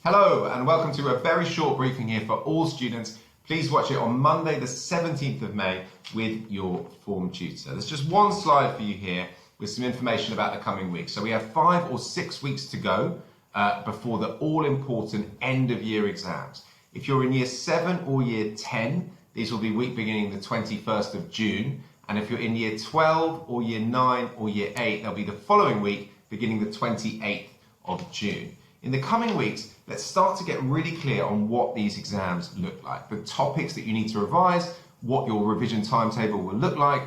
Hello and welcome to a very short briefing here for all students. Please watch it on Monday the 17th of May with your form tutor. There's just one slide for you here with some information about the coming week. So we have 5 or 6 weeks to go before the all-important end of year exams. If you're in year 7 or year 10, these will be week beginning the 21st of June. And if you're in year 12 or year 9 or year 8, they'll be the following week beginning the 28th of June. In the coming weeks, let's start to get really clear on what these exams look like, the topics that you need to revise, what your revision timetable will look like,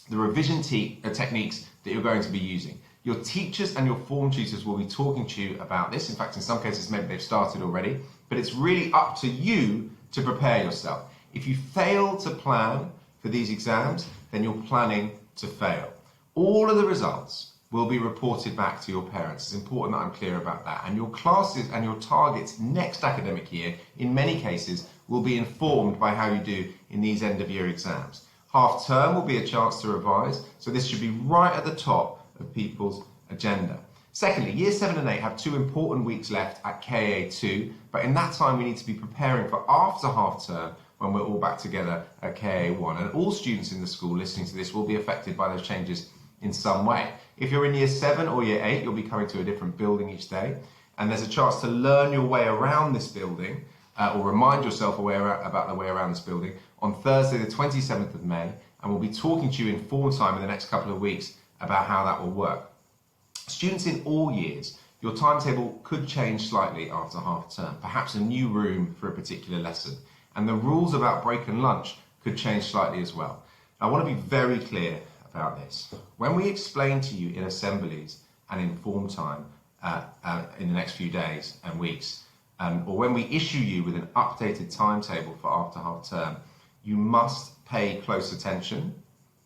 the revision techniques that you're going to be using. Your teachers and your form tutors will be talking to you about this. In fact, in some cases, maybe they've started already, but it's really up to you to prepare yourself. If you fail to plan for these exams, then you're planning to fail. All of the results will be reported back to your parents. It's important that I'm clear about that. And your classes and your targets next academic year, in many cases, will be informed by how you do in these end of year exams. Half term will be a chance to revise, so this should be right at the top of people's agenda. Secondly, year 7 and 8 have 2 important weeks left at KA2, but in that time we need to be preparing for after half term when we're all back together at KA1. And all students in the school listening to this will be affected by those changes in some way. If you're in year 7 or year 8, you'll be coming to a different building each day, and there's a chance to learn your way around this building or remind yourself about the way around this building on Thursday the 27th of May, and we'll be talking to you in form time in the next couple of weeks about how that will work. Students in all years, your timetable could change slightly after half term, perhaps a new room for a particular lesson, and the rules about break and lunch could change slightly as well. I want to be very clear about this. When we explain to you in assemblies and in form time in the next few days and weeks, or when we issue you with an updated timetable for after half term, you must pay close attention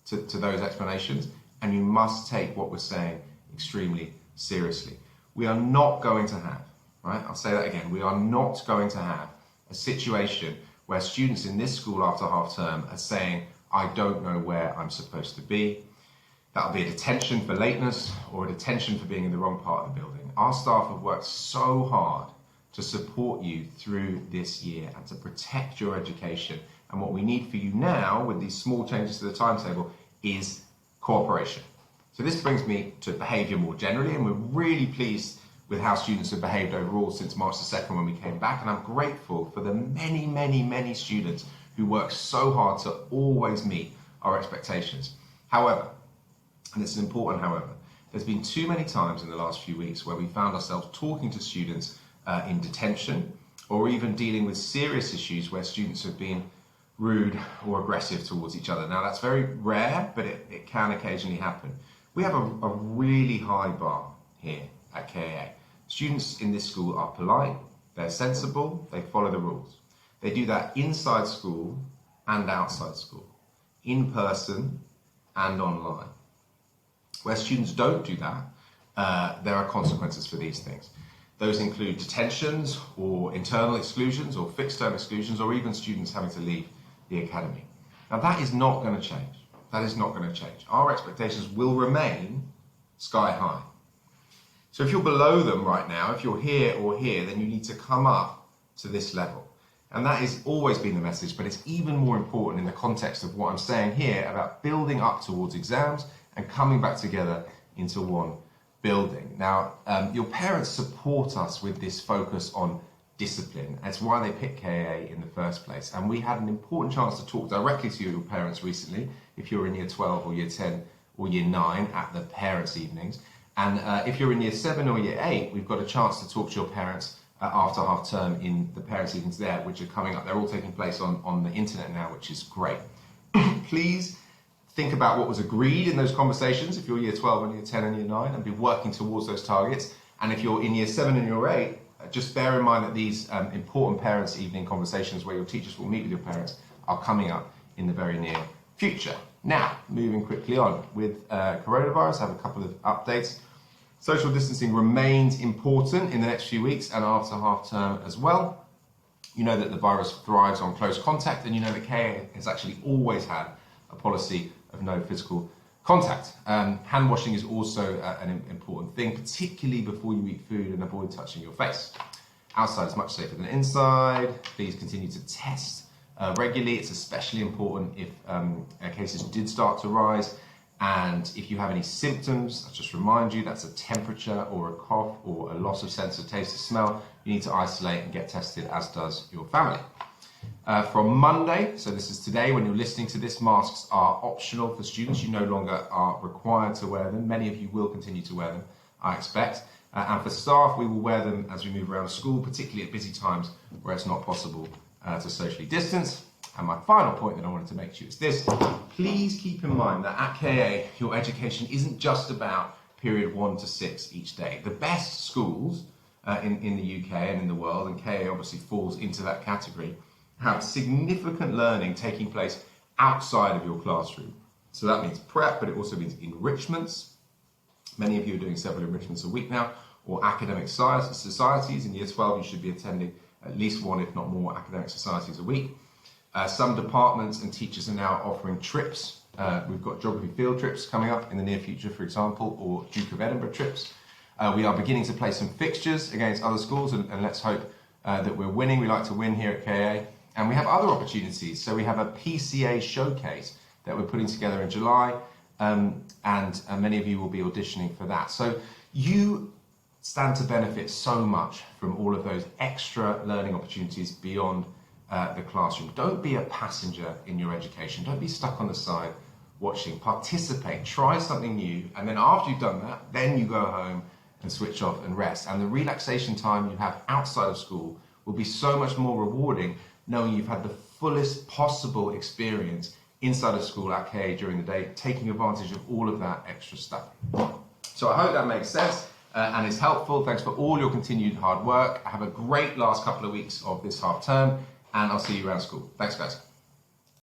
to those explanations, and you must take what we're saying extremely seriously. We are not going to have, right? I'll say that again. We are not going to have a situation where students in this school after half term are saying, I don't know where I'm supposed to be. That'll be a detention for lateness or a detention for being in the wrong part of the building. Our staff have worked so hard to support you through this year and to protect your education. And what we need for you now with these small changes to the timetable is cooperation. So this brings me to behaviour more generally, and we're really pleased with how students have behaved overall since March the 2nd when we came back. And I'm grateful for the many students who work so hard to always meet our expectations. However, and it's important however, there's been too many times in the last few weeks where we found ourselves talking to students in detention, or even dealing with serious issues where students have been rude or aggressive towards each other. Now that's very rare, but it can occasionally happen. We have a really high bar here at KA. Students in this school are polite, they're sensible, they follow the rules. They do that inside school and outside school, in person and online. Where students don't do that, there are consequences for these things. Those include detentions or internal exclusions or fixed term exclusions, or even students having to leave the academy. Now that is not going to change. That is not going to change. Our expectations will remain sky high. So if you're below them right now, if you're here or here, then you need to come up to this level. And that has always been the message, but it's even more important in the context of what I'm saying here about building up towards exams and coming back together into one building. Now, your parents support us with this focus on discipline. That's why they picked KA in the first place. And we had an important chance to talk directly to your parents recently, if you're in year 12 or year 10 or year 9 at the parents' evenings. And if you're in year 7 or year 8, we've got a chance to talk to your parents after half term in the parents' evenings there, which are coming up. They're all taking place on the internet now, which is great. Please think about what was agreed in those conversations if you're year 12 and year 10 and year 9, and be working towards those targets. And if you're in year 7 and year 8, just bear in mind that these important parents' evening conversations where your teachers will meet with your parents are coming up in the very near future. Now, moving quickly on with coronavirus, I have a couple of updates. Social distancing remains important in the next few weeks and after half term as well. You know that the virus thrives on close contact, and you know that KA has actually always had a policy of no physical contact. Hand washing is also an important thing, particularly before you eat food, and avoid touching your face. Outside is much safer than inside. Please continue to test regularly. It's especially important if cases did start to rise. And if you have any symptoms, I'll just remind you that's a temperature or a cough or a loss of sense of taste or smell. You need to isolate and get tested, as does your family. From Monday, so this is today when you're listening to this, masks are optional for students. You no longer are required to wear them. Many of you will continue to wear them, I expect. And for staff, we will wear them as we move around school, particularly at busy times where it's not possible to socially distance. And my final point that I wanted to make to you is this: please keep in mind that at KA, your education isn't just about period 1 to 6 each day. The best schools in the UK and in the world, and KA obviously falls into that category, have significant learning taking place outside of your classroom. So that means prep, but it also means enrichments. Many of you are doing several enrichments a week now, or academic societies. In year 12, you should be attending at least one, if not more, academic societies a week. Some departments and teachers are now offering trips. We've got geography field trips coming up in the near future, for example, or Duke of Edinburgh trips. We are beginning to play some fixtures against other schools, and let's hope that we're winning. We like to win here at KA. And we have other opportunities. So we have a PCA showcase that we're putting together in July, and many of you will be auditioning for that. So you stand to benefit so much from all of those extra learning opportunities beyond the classroom. Don't be a passenger in your education. Don't be stuck on the side watching. Participate, try something new, and then after you've done that, then you go home and switch off and rest. And the relaxation time you have outside of school will be so much more rewarding, knowing you've had the fullest possible experience inside of school at KA during the day, taking advantage of all of that extra stuff. So I hope that makes sense and is helpful. Thanks for all your continued hard work. Have a great last couple of weeks of this half term, and I'll see you around school. Thanks, guys.